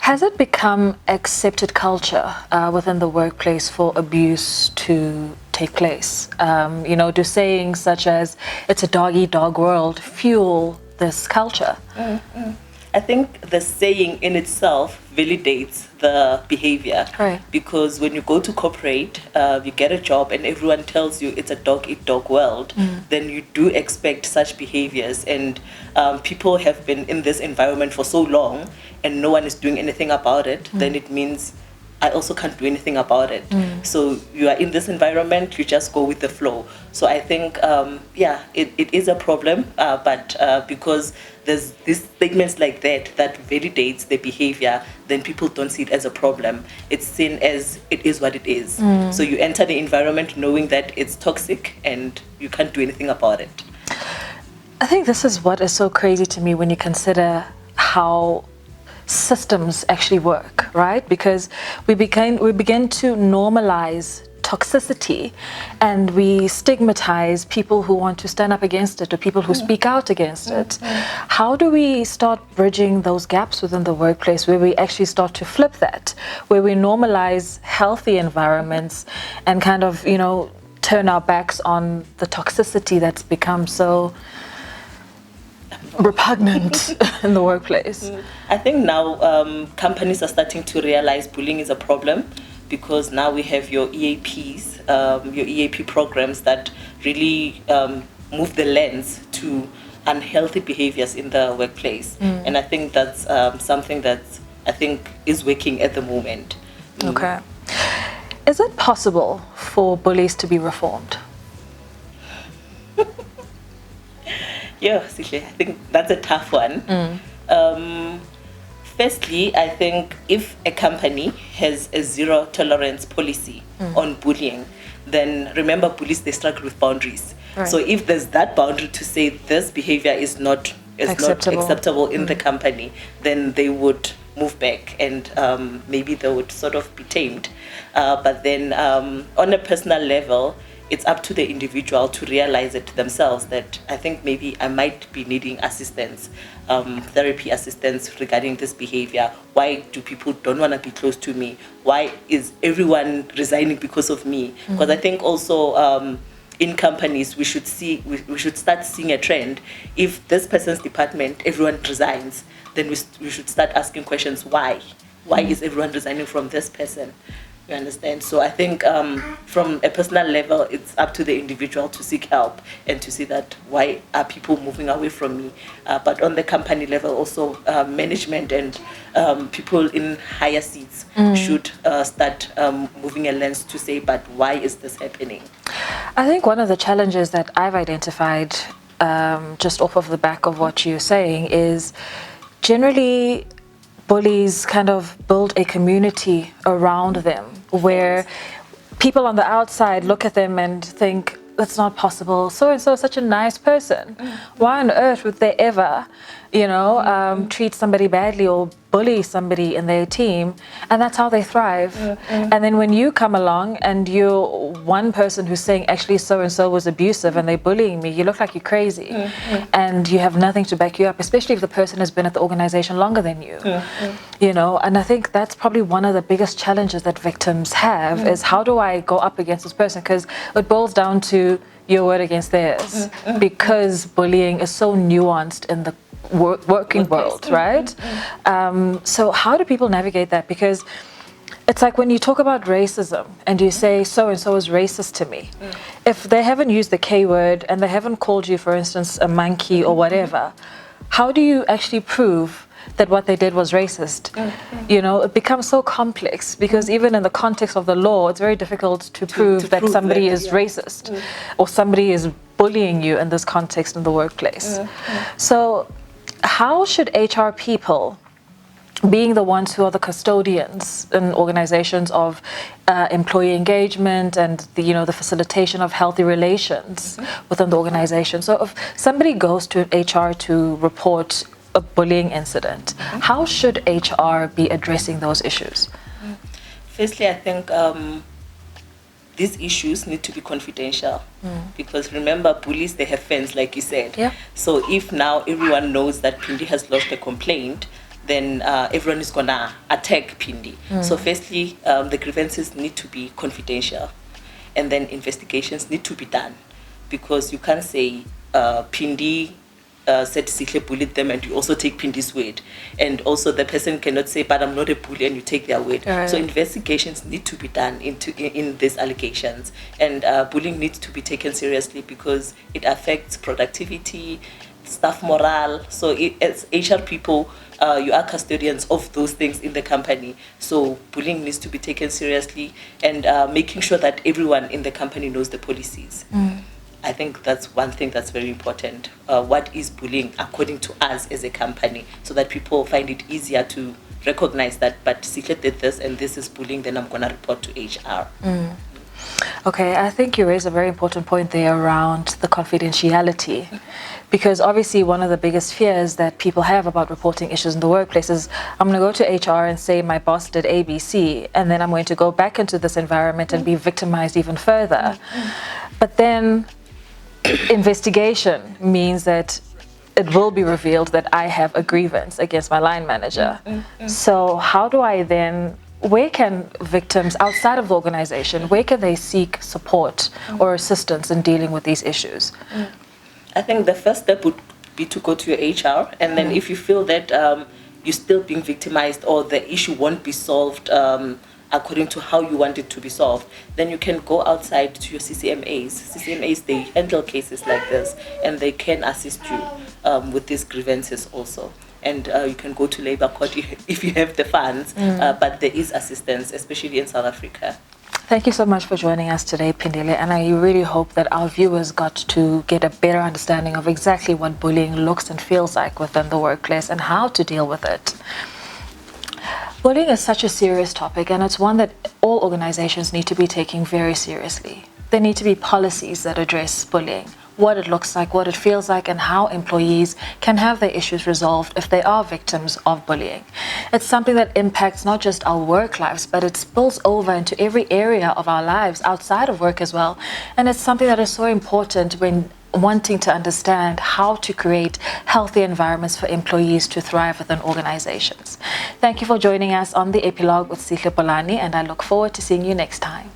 Has it become accepted culture within the workplace for abuse to take place? Do sayings such as "it's a dog-eat-dog world" fuel this culture? I think the saying in itself validates the behavior. Right. Because when you go to corporate, you get a job and everyone tells you it's a dog-eat-dog world, then you do expect such behaviors. And people have been in this environment for so long and no one is doing anything about it, then it means I also can't do anything about it. So you are in this environment, you just go with the flow. So I think, it is a problem, but because there's these statements like that validates the behavior, then people don't see it as a problem. It's seen as it is what it is. So you enter the environment knowing that it's toxic and you can't do anything about it. I think this is what is so crazy to me when you consider how systems actually work, right? Because we begin to normalize toxicity and we stigmatize people who want to stand up against it or people who speak out against it. How do we start bridging those gaps within the workplace where we actually start to flip that, where we normalize healthy environments and kind of, turn our backs on the toxicity that's become so repugnant in the workplace? I think now companies are starting to realize bullying is a problem, because now we have your EAPs, your EAP programs that really move the lens to unhealthy behaviors in the workplace. And I think that's something that I think is working at the moment. Okay. Is it possible for bullies to be reformed? Yeah, Sihle, I think that's a tough one. Firstly, I think if a company has a zero tolerance policy on bullying, then remember, bullies, they struggle with boundaries. Right. So if there's that boundary to say this behavior is not acceptable in the company, then they would move back and maybe they would sort of be tamed. But then on a personal level, it's up to the individual to realize it themselves that I think maybe I might be needing assistance, therapy assistance regarding this behavior. Why do people don't want to be close to me? Why is everyone resigning because of me? Because I think also in companies we should start seeing a trend. If this person's department, everyone resigns, then we should start asking questions. Why is everyone resigning from this person? You understand? So I think from a personal level, it's up to the individual to seek help and to see that why are people moving away from me. But on the company level, also management and people in higher seats should start moving a lens to say, but why is this happening? I think one of the challenges that I've identified just off of the back of what you're saying is generally bullies kind of build a community around them where people on the outside look at them and think, that's not possible. So-and-so is such a nice person. Why on earth would they ever, treat somebody badly or bully somebody in their team? And that's how they thrive. And then when you come along and you're one person who's saying, actually, so-and-so was abusive and they're bullying me, you look like you're crazy. And you have nothing to back you up, especially if the person has been at the organization longer than you. And I think that's probably one of the biggest challenges that victims have is how do I go up against this person? Because it boils down to your word against theirs, because bullying is so nuanced in the working world, right? So how do people navigate that? Because it's like when you talk about racism and you say so-and-so is racist to me, if they haven't used the K word and they haven't called you, for instance, a monkey or whatever, how do you actually prove that what they did was racist? It becomes so complex because even in the context of the law, it's very difficult to prove that somebody is racist or somebody is bullying you in this context in the workplace. So how should HR people, being the ones who are the custodians in organizations of employee engagement and the facilitation of healthy relations within the organization, so if somebody goes to HR to report a bullying incident, how should HR be addressing those issues? Firstly, I think these issues need to be confidential because remember, bullies, they have fans, like you said. So if now everyone knows that Phindile has lodged a complaint, then everyone is gonna attack Phindi. So firstly, the grievances need to be confidential, and then investigations need to be done, because you can't say Phindi said Sihle bullied them and you also take Phindi's word, and also the person cannot say but I'm not a bully and you take their word. So investigations need to be done in these allegations, and bullying needs to be taken seriously because it affects productivity, staff morale. So as HR people, you are custodians of those things in the company, so bullying needs to be taken seriously, and making sure that everyone in the company knows the policies. I think that's one thing that's very important. What is bullying according to us as a company, so that people find it easier to recognize that, but Sihle did this and this is bullying, then I'm going to report to HR. Okay, I think you raise a very important point there around the confidentiality, because obviously one of the biggest fears that people have about reporting issues in the workplace is, I'm going to go to HR and say my boss did ABC, and then I'm going to go back into this environment and be victimized even further. But then investigation means that it will be revealed that I have a grievance against my line manager. So how do I then, where can victims outside of the organization, where can they seek support or assistance in dealing with these issues? I think the first step would be to go to your HR, and then if you feel that you're still being victimized or the issue won't be solved according to how you want it to be solved, then you can go outside to your CCMAs. CCMAs, they handle cases like this, and they can assist you with these grievances also. And you can go to labor court if you have the funds, but there is assistance, especially in South Africa. Thank you so much for joining us today, Phindile, and I really hope that our viewers got to get a better understanding of exactly what bullying looks and feels like within the workplace and how to deal with it. Bullying is such a serious topic, and it's one that all organizations need to be taking very seriously. There need to be policies that address bullying, what it looks like, what it feels like, and how employees can have their issues resolved if they are victims of bullying. It's something that impacts not just our work lives, but it spills over into every area of our lives outside of work as well. And it's something that is so important when wanting to understand how to create healthy environments for employees to thrive within organizations. Thank you for joining us on The Epilogue with Sihle Polani, and I look forward to seeing you next time.